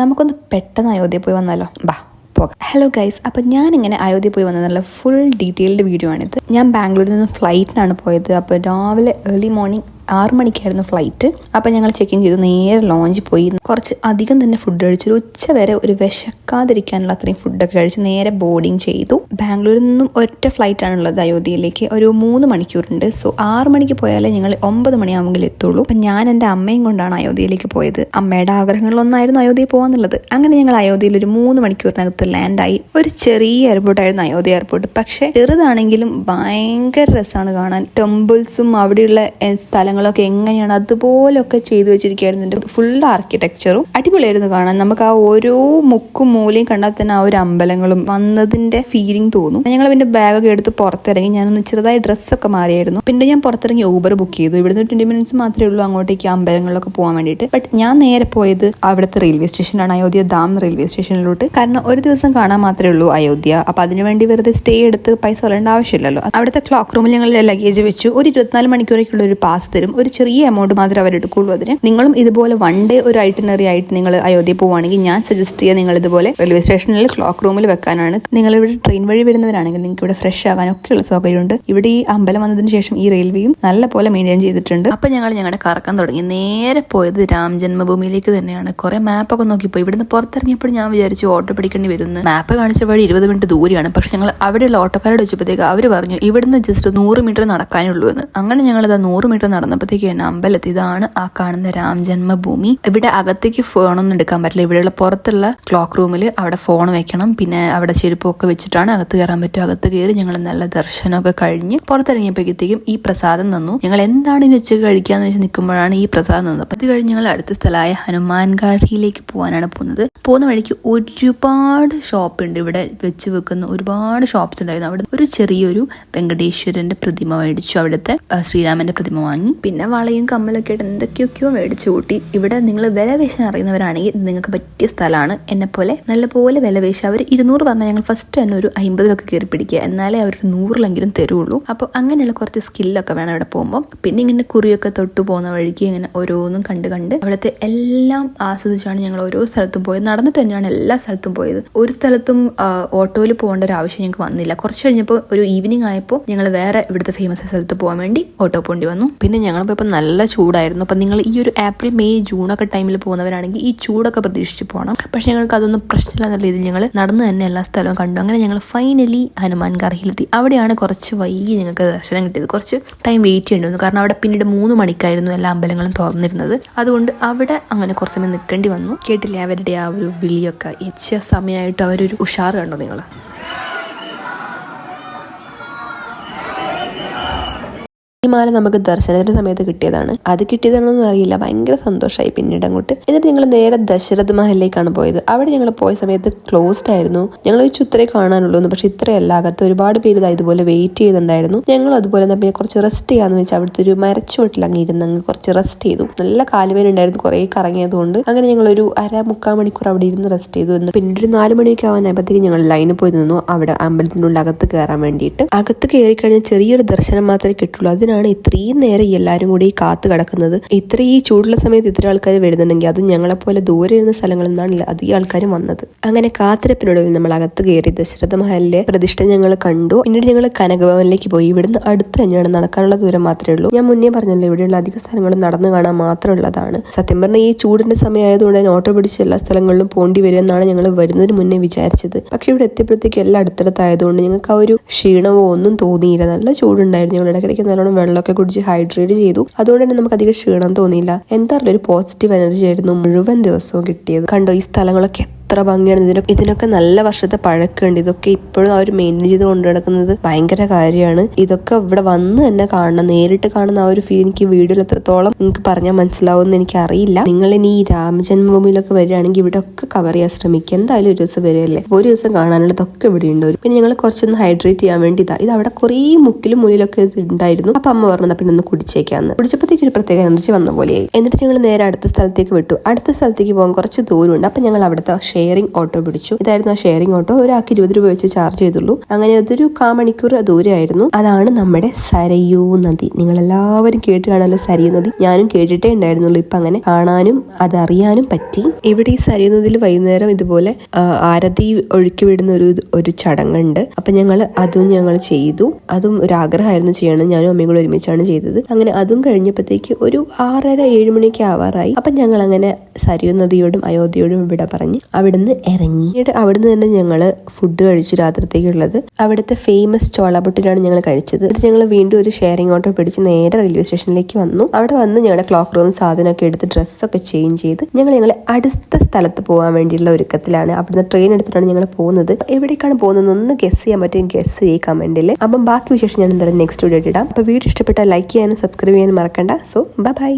നമുക്കൊന്ന് പെട്ടെന്ന് അയോധ്യ പോയി വന്നാലോ? ബാ പോകാം. ഹലോ ഗൈസ്, അപ്പം ഞാനിങ്ങനെ അയോധ്യ പോയി വന്നതിനുള്ള ഫുൾ ഡീറ്റെയിൽഡ് വീഡിയോ ആണിത്. ഞാൻ ബാംഗ്ലൂരിൽ നിന്ന് ഫ്ലൈറ്റിനാണ് പോയത്. അപ്പോൾ രാവിലെ ഏർലി മോർണിംഗ് 6 മണിക്കായിരുന്നു ഫ്ലൈറ്റ്. അപ്പം ഞങ്ങൾ ചെക്ക് ഇൻ ചെയ്തു, നേരെ ലോഞ്ചിൽ പോയി കുറച്ച് അധികം തന്നെ ഫുഡ് കഴിച്ചു. ഒരു ഉച്ച വരെ ഒരു വിശക്കാതിരിക്കാനുള്ള അത്രയും ഫുഡൊക്കെ കഴിച്ച് നേരെ ബോർഡിങ് ചെയ്തു. ബാംഗ്ലൂരിൽ നിന്നും ഒറ്റ ഫ്ലൈറ്റാണുള്ളത് അയോധ്യയിലേക്ക്. ഒരു 3 മണിക്കൂറുണ്ട്. സോ 6 മണിക്ക് പോയാലേ ഞങ്ങൾ 9 മണിയാകുമെങ്കിൽ എത്തുള്ളൂ. അപ്പം ഞാൻ എൻ്റെ അമ്മയും കൊണ്ടാണ് അയോധ്യയിലേക്ക് പോയത്. അമ്മയുടെ ആഗ്രഹങ്ങളിലൊന്നായിരുന്നു അയോധ്യയിൽ പോകാന്നുള്ളത്. അങ്ങനെ ഞങ്ങൾ അയോധ്യയിൽ ഒരു 3 മണിക്കൂറിനകത്ത് ലാൻഡായി. ഒരു ചെറിയ എയർപോർട്ടായിരുന്നു അയോധ്യ എയർപോർട്ട്. പക്ഷേ ചെറുതാണെങ്കിലും ഭയങ്കര രസമാണ് കാണാൻ. ടെമ്പിൾസും അവിടെയുള്ള സ്ഥലങ്ങളൊക്കെ എങ്ങനെയാണ് അതുപോലൊക്കെ ചെയ്തു വെച്ചിരിക്കുകയായിരുന്നു. ഫുൾ ആർക്കിടെക്ചറും അടിപൊളിയായിരുന്നു കാണാൻ. നമുക്ക് ആ ഓരോ മുക്കും മൂലയും കണ്ടാൽ തന്നെ ആ ഒരു അമ്പലങ്ങളും വന്നതിന്റെ ഫീലിംഗ് തോന്നും. ഞങ്ങൾ പിന്നെ ബാഗൊക്കെ എടുത്ത് പുറത്തിറങ്ങി. ഞാനൊന്ന് ചെറുതായി ഡ്രസ്സൊക്കെ മാറിയായിരുന്നു. പിന്നെ ഞാൻ പുറത്തിറങ്ങി ഊബർ ബുക്ക് ചെയ്തു. ഇവിടുന്ന് 20 മിനിറ്റ്സ് മാത്രമേ ഉള്ളൂ അങ്ങോട്ടേക്ക് അമ്പലങ്ങളിലൊക്കെ പോകാൻ വേണ്ടിയിട്ട്. ബട്ട് ഞാൻ നേരെ പോയത് അവിടുത്തെ റെയിൽവേ സ്റ്റേഷനാണ്, അയോധ്യ ധാം റെയിൽവേ സ്റ്റേഷനിലോട്ട്. കാരണം ഒരു ദിവസം കാണാൻ മാത്രമേ ഉള്ളൂ അയോധ്യ. അപ്പൊ അതിനുവേണ്ടി വെറുതെ സ്റ്റേ എടുത്ത് പൈസ കളയേണ്ട ആവശ്യമില്ലല്ലോ. അവിടുത്തെ ക്ലോക്ക് റൂമിൽ ഞങ്ങൾ ലഗേജ് വെച്ചു. ഒരു 24 മണിക്കൂറേക്കുള്ള ഒരു പാസ് തരും. ഒരു ചെറിയ എമൗണ്ട് മാത്രമേ അവരെടുക്കുള്ളൂ അതിന്. നിങ്ങളും ഇതുപോലെ വൺ ഡേ ഒരു ഐറ്റിനറി ആയിട്ട് നിങ്ങൾ അയോധ്യ പോവുകയാണെങ്കിൽ ഞാൻ സജസ്റ്റ് ചെയ്യുക നിങ്ങൾ ഇതുപോലെ റെയിൽവേ സ്റ്റേഷനിൽ ക്ലോക്ക് റൂമിൽ വെക്കാനാണ്. നിങ്ങൾ ഇവിടെ ട്രെയിൻ വഴി വരുന്നവരാണെങ്കിൽ നിങ്ങൾക്ക് ഇവിടെ ഫ്രഷ് ആകാനൊക്കെയുള്ള സൗകര്യമുണ്ട്. ഇവിടെ ഈ അമ്പലം വന്നതിന് ശേഷം ഈ റെയിൽവേയും നല്ല പോലെ മെയിൻറ്റെയിൻ ചെയ്തിട്ടുണ്ട്. അപ്പൊ ഞങ്ങൾ ഞങ്ങളുടെ കറക്കാൻ തുടങ്ങി. നേരെ പോയത് രാം ജന്മഭൂമിയിലേക്ക് തന്നെയാണ്. കുറെ മാപ്പൊക്കെ നോക്കിപ്പോയി. ഇവിടുന്ന് പുറത്തിറങ്ങിയപ്പോൾ ഞാൻ വിചാരിച്ചു ഓട്ടോ പിടിക്കേണ്ടി വരുന്നു. മാപ്പ് കാണിച്ച വഴി 20 മിനിറ്റ് ദൂരെയാണ്. പക്ഷെ ഞങ്ങൾ അവിടെയുള്ള ഓട്ടോക്കാരോട് വെച്ചപ്പോഴത്തേക്ക് അവർ പറഞ്ഞു ഇവിടുന്ന് ജസ്റ്റ് 100 മീറ്റർ നടക്കാനുള്ളൂ എന്ന്. അങ്ങനെ ഞങ്ങളിത് 100 മീറ്റർ നടന്നപ്പോഴത്തേക്ക് തന്നെ അമ്പലത്തിൽ ഇതാണ് ആ കാണുന്ന രാം ജന്മഭൂമി. ഇവിടെ അകത്തേക്ക് ഫോണൊന്നും എടുക്കാൻ പറ്റില്ല. ഇവിടെയുള്ള പുറത്തുള്ള ക്ലോക്ക് റൂമിൽ അവിടെ ഫോൺ വെക്കണം. പിന്നെ അവിടെ ചെരുപ്പൊക്കെ വെച്ചിട്ടാണ് അകത്ത് കയറാൻ പറ്റും. അകത്ത് കയറി ഞങ്ങൾ നല്ല ദർശനമൊക്കെ കഴിഞ്ഞ് പുറത്തിറങ്ങിയപ്പോഴത്തേക്കും ഈ പ്രസാദം തന്നു. ഞങ്ങൾ എന്താണ് ഇനി ഉച്ചക്ക് കഴിക്കാന്ന് വെച്ച് നിൽക്കുമ്പോഴാണ് ഈ പ്രസാദം തന്നത്. അപ്പൊ ഇത് കഴിഞ്ഞ് ഞങ്ങൾ അടുത്ത സ്ഥലമായ ഹനുമാൻഗാഡിയിലേക്ക് പോകാനാണ് പോകുന്നത്. പോകുന്ന വഴിക്ക് ഒരുപാട് ഷോപ്പ് ഉണ്ട്. ഇവിടെ വെച്ച് വെക്കുന്ന ഒരുപാട് ഷോപ്സ് ഉണ്ടായിരുന്നു. അവിടെ ഒരു ചെറിയൊരു വെങ്കടേശ്വരന്റെ പ്രതിമ മേടിച്ചു. അവിടുത്തെ ശ്രീരാമന്റെ പ്രതിമ വാങ്ങി. പിന്നെ വളയും കമ്മലൊക്കെ ആയിട്ട് എന്തൊക്കെയൊക്കെയോ മേടിച്ചു കൂട്ടി. ഇവിടെ നിങ്ങൾ വില വേശാൻ അറിയുന്നവരാണെങ്കിൽ നിങ്ങൾക്ക് പറ്റിയ സ്ഥലമാണ്. എന്നെ പോലെ നല്ലപോലെ വില വേശ. അവർ 200 പറഞ്ഞാൽ ഞങ്ങൾ ഫസ്റ്റ് തന്നെ ഒരു 50 കയറി പിടിക്കുക. എന്നാലേ അവർ 100 തരുള്ളൂ. അപ്പോൾ അങ്ങനെയുള്ള കുറച്ച് സ്കില്ലൊക്കെ വേണം ഇവിടെ പോകുമ്പോൾ. പിന്നെ ഇങ്ങനെ കുറിയൊക്കെ തൊട്ട് പോകുന്ന വഴിക്ക് ഇങ്ങനെ ഓരോന്നും കണ്ട് അവിടുത്തെ എല്ലാം ആസ്വദിച്ചാണ് ഞങ്ങൾ ഓരോ സ്ഥലത്തും പോയത്. നടന്നിട്ട് തന്നെയാണ് എല്ലാ സ്ഥലത്തും പോയത്. ഒരു സ്ഥലത്തും ഓട്ടോയിൽ പോകേണ്ട ഒരു ആവശ്യം ഞങ്ങൾക്ക് വന്നില്ല. കുറച്ച് കഴിഞ്ഞപ്പോൾ ഒരു ഈവനിങ് ആയപ്പോൾ ഞങ്ങൾ വേറെ ഇവിടുത്തെ ഫേമസ് സ്ഥലത്ത് പോകാൻ വേണ്ടി ഓട്ടോ പോകേണ്ടി വന്നു. പിന്നെ ഞങ്ങൾ പോയപ്പോൾ നല്ല ചൂടായിരുന്നു. അപ്പം നിങ്ങൾ ഈ ഒരു ഏപ്രിൽ മെയ് ജൂണൊക്കെ ടൈമിൽ പോകുന്നവരാണെങ്കിൽ ഈ ചൂടൊക്കെ പ്രതീക്ഷിച്ച് പോകണം. പക്ഷെ ഞങ്ങൾക്ക് അതൊന്നും പ്രശ്നമില്ലാത്ത രീതിയിൽ ഞങ്ങൾ നടന്ന് തന്നെ എല്ലാ സ്ഥലവും കണ്ടു. അങ്ങനെ ഞങ്ങൾ ഫൈനലി ഹനുമാൻഗാഡിയിലെത്തി. അവിടെയാണ് കുറച്ച് വൈകി ഞങ്ങൾക്ക് ദർശനം കിട്ടിയത്. കുറച്ച് ടൈം വെയിറ്റ് ചെയ്യേണ്ടി വന്നു. കാരണം അവിടെ പിന്നീട് 3 മണിക്കായിരുന്നു എല്ലാ അമ്പലങ്ങളും തുറന്നിരുന്നത്. അതുകൊണ്ട് അവിടെ അങ്ങനെ കുറച്ച് സമയം നിൽക്കേണ്ടി വന്നു. കേട്ടില്ലേ അവരുടെ ആ ഒരു വിളിയൊക്കെ? സമയമായിട്ട് അവരൊരു ഉഷാറ് കണ്ടോ നിങ്ങൾ? ഈ മാല നമുക്ക് ദർശനത്തിന്റെ സമയത്ത് കിട്ടിയതാണ്. അത് കിട്ടിയതാണോന്നും അറിയില്ല. ഭയങ്കര സന്തോഷമായി പിന്നീട് അങ്ങോട്ട്. എന്നിട്ട് ഞങ്ങൾ നേരെ ദശരഥ മഹലിലേക്കാണ് പോയത്. അവിടെ ഞങ്ങൾ പോയ സമയത്ത് ക്ലോസ്ഡ് ആയിരുന്നു. ഞങ്ങൾ വെച്ച് ഇത്രേ കാണാനുള്ളൂ. പക്ഷെ ഇത്രയല്ല, അകത്ത് ഒരുപാട് പേര് ഇതുപോലെ വെയിറ്റ് ചെയ്യുന്നുണ്ടായിരുന്നു. ഞങ്ങൾ അതുപോലെ തന്നെ പിന്നെ കുറച്ച് റെസ്റ്റ് ചെയ്യാന്ന് വെച്ചാൽ അവിടുത്തെ ഒരു മരച്ചുവട്ടിൽ അങ്ങ് ഇരുന്ന് അങ്ങ് കുറച്ച് റെസ്റ്റ് ചെയ്തു. നല്ല കാലുവേനുണ്ടായിരുന്നു, കുറെ കറങ്ങിയതുകൊണ്ട്. അങ്ങനെ ഞങ്ങൾ ഒരു 1/2-3/4 മണിക്കൂർ അവിടെ ഇരുന്ന് റെസ്റ്റ് ചെയ്തു. പിന്നെ ഒരു 4 മണിയൊക്കെ ആവാനായപ്പോഴത്തേക്ക് ഞങ്ങൾ ലൈനിൽ പോയി നിന്നു അവിടെ അമ്പലത്തിൻ്റെ ഉള്ളിൽ അകത്ത് കയറാൻ വേണ്ടിയിട്ട്. അകത്ത് കയറി കഴിഞ്ഞാൽ ചെറിയൊരു ദർശനം മാത്രമേ കിട്ടുള്ളൂ. അതിനാണ് ഇത്രയും നേരം എല്ലാവരും കൂടി കാത്തു കിടക്കുന്നത്. ഇത്ര ഈ ചൂടുള്ള സമയത്ത് ഇത്ര ആൾക്കാർ വരുന്നുണ്ടെങ്കിൽ അതും ഞങ്ങളെപ്പോലെ ദൂരെ ഇരുന്ന സ്ഥലങ്ങളിൽ നിന്നാണ് അധികം ആൾക്കാരും വന്നത്. അങ്ങനെ കാത്തിരപ്പിനൊടുവിൽ നമ്മൾ അകത്ത് കയറി ദശരഥ മഹലിലെ പ്രതിഷ്ഠ ഞങ്ങൾ കണ്ടു. പിന്നീട് ഞങ്ങൾ കനകഭവനിലേക്ക് പോയി. ഇവിടുന്ന് അടുത്ത് തന്നെയാണ്, നടക്കാനുള്ള ദൂരം മാത്രമേ ഉള്ളൂ. ഞാൻ മുന്നേ പറഞ്ഞല്ലോ ഇവിടെയുള്ള അധിക സ്ഥലങ്ങളും നടന്നു കാണാൻ മാത്രമുള്ളതാണ്. സത്യം പറഞ്ഞാൽ ഈ ചൂടിന്റെ സമയമായതുകൊണ്ട് തന്നെ ഓട്ടോ പിടിച്ച് എല്ലാ സ്ഥലങ്ങളിലും പോണ്ടി വരുമെന്നാണ് ഞങ്ങൾ വരുന്നതിന് മുന്നേ വിചാരിച്ചത്. പക്ഷെ ഇവിടെ എത്തിയപ്പോഴത്തേക്ക് എല്ലാം അടുത്തടുത്തായതുകൊണ്ട് ഞങ്ങൾക്ക് ആ ഒരു ക്ഷീണമോ ഒന്നും തോന്നിയില്ല. നല്ല ചൂടുണ്ടായിരുന്നു. ഞങ്ങൾ ഇടയ്ക്കിടയ്ക്ക് നല്ലോണം വെള്ളമൊക്കെ കുടിച്ച് ഹൈഡ്രേറ്റ് ചെയ്തു. അതുകൊണ്ട് തന്നെ നമുക്ക് അധികം ക്ഷീണം തോന്നിയില്ല. എന്തായാലും ഒരു പോസിറ്റീവ് എനർജി ആയിരുന്നു മുഴുവൻ ദിവസവും കിട്ടിയത്. കണ്ടോ ഈ സ്ഥലങ്ങളൊക്കെ എത്ര ഭംഗിയാണ്. ഇതിനൊക്കെ നല്ല വർഷത്തെ പഴക്കമുണ്ട്. ഇതൊക്കെ ഇപ്പോഴും അവർ മെയിൻറ്റെയിൻ ചെയ്ത് കൊണ്ടു നടക്കുന്നത് ഭയങ്കര കാര്യമാണ്. ഇതൊക്കെ ഇവിടെ വന്ന് തന്നെ കാണണം. നേരിട്ട് കാണുന്ന ആ ഒരു ഫീൽ എനിക്ക് വീഡിയോയിൽ എത്രത്തോളം നിങ്ങൾക്ക് പറഞ്ഞാൽ മനസ്സിലാവുമെന്ന് എനിക്ക് അറിയില്ല. നിങ്ങൾ ഇനി ഈ രാമജന്മഭൂമിയിലൊക്കെ വരികയാണെങ്കിൽ ഇവിടെ ഒക്കെ കവർ ചെയ്യാൻ ശ്രമിക്കുക. എന്തായാലും ഒരു ദിവസം വരികയല്ലേ, ഒരു ദിവസം കാണാനുള്ളതൊക്കെ ഇവിടെ ഉണ്ട്. പിന്നെ ഞങ്ങൾ കുറച്ചൊന്ന് ഹൈഡ്രേറ്റ് ചെയ്യാൻ വേണ്ടി ഇത് അവിടെ കുറേ മുക്കിലും മുന്നിലൊക്കെ ഉണ്ടായിരുന്നു. അപ്പൊ അമ്മ പറഞ്ഞാൽ പിന്നെ ഒന്ന് കുടിച്ചേക്കാന്ന്. കുടിച്ചപ്പോഴത്തേക്ക് ഒരു പ്രത്യേക എനർജി വന്ന പോലെയായി. എന്നിട്ട് ഞങ്ങൾ നേരെ അടുത്ത സ്ഥലത്തേക്ക് വിട്ടു. അടുത്ത സ്ഥലത്തേക്ക് പോകാൻ കുറച്ച് ദൂരമുണ്ട്. അപ്പൊ ഞങ്ങൾ അവിടുത്തെ ഷെയറിംഗ് ഓട്ടോ പിടിച്ചു. ഇതായിരുന്നു ആ ഷെയറിംഗ് ഓട്ടോ. ഒരാൾക്ക് 20 രൂപ വെച്ച് ചാർജ് ചെയ്തുള്ളൂ. അങ്ങനെ അതൊരു 1/4 മണിക്കൂർ ദൂരമായിരുന്നു. അതാണ് നമ്മുടെ സരയൂ നദി. നിങ്ങൾ എല്ലാവരും കേട്ട് കാണാമല്ലോ സരയൂ നദി. ഞാനും കേട്ടിട്ടേ ഉണ്ടായിരുന്നുള്ളൂ. ഇപ്പൊ അങ്ങനെ കാണാനും അതറിയാനും പറ്റി. ഇവിടെ ഈ സരയൂ നദിയിൽ വൈകുന്നേരം ഇതുപോലെ ആരതി ഒഴുക്കി വിടുന്ന ഒരു ചടങ്ങുണ്ട്. അപ്പൊ ഞങ്ങൾ ചെയ്തു. അതും ഒരു ആഗ്രഹമായിരുന്നു ചെയ്യണം. ഞാനും അമ്മയും കൂടെ ഒരുമിച്ചാണ് ചെയ്തത്. അങ്ങനെ അതും കഴിഞ്ഞപ്പോഴത്തേക്ക് ഒരു 6:30-7 മണിയൊക്കെ ആവാറായി. അപ്പൊ ഞങ്ങൾ അങ്ങനെ സരയൂ നദിയോടും അയോധ്യയോടും വിട പറഞ്ഞ് അവിടുന്ന് ഇറങ്ങി. അവിടുന്ന് തന്നെ ഞങ്ങള് ഫുഡ് കഴിച്ചു രാത്രിത്തേക്കുള്ളത്. അവിടുത്തെ ഫേമസ് ചോളാപുട്ടിലാണ് ഞങ്ങൾ കഴിച്ചത്. എന്നിട്ട് ഞങ്ങൾ വീണ്ടും ഒരു ഷെയറിംഗ് ഓട്ടോ പിടിച്ച് നേരെ റെയിൽവേ സ്റ്റേഷനിലേക്ക് വന്നു. അവിടെ വന്ന് ഞങ്ങളുടെ ക്ലോക്ക് റൂം സാധനമൊക്കെ എടുത്ത് ഡ്രസ്സൊക്കെ ചേഞ്ച് ചെയ്ത് ഞങ്ങളെ അടുത്ത സ്ഥലത്ത് പോകാൻ വേണ്ടിയുള്ള ഒരുക്കത്തിലാണ്. അവിടുന്ന് ട്രെയിൻ എടുത്തിട്ടാണ് ഞങ്ങൾ പോകുന്നത്. എവിടേക്കാണ് പോകുന്നത് ഒന്ന് ഗസ് ചെയ്യാൻ പറ്റും, ഗസ് ചെയ്യ് കമന്റിൽ. അപ്പം ബാക്കി വിശേഷം ഞാൻ എന്തായാലും നെക്സ്റ്റ് വീഡിയോ ഇടാം. അപ്പോൾ വീഡിയോ ഇഷ്ടപ്പെട്ടാൽ ലൈക്ക് ചെയ്യാനും സബ്സ്ക്രൈബ് ചെയ്യാനും മറക്കണ്ട. So by.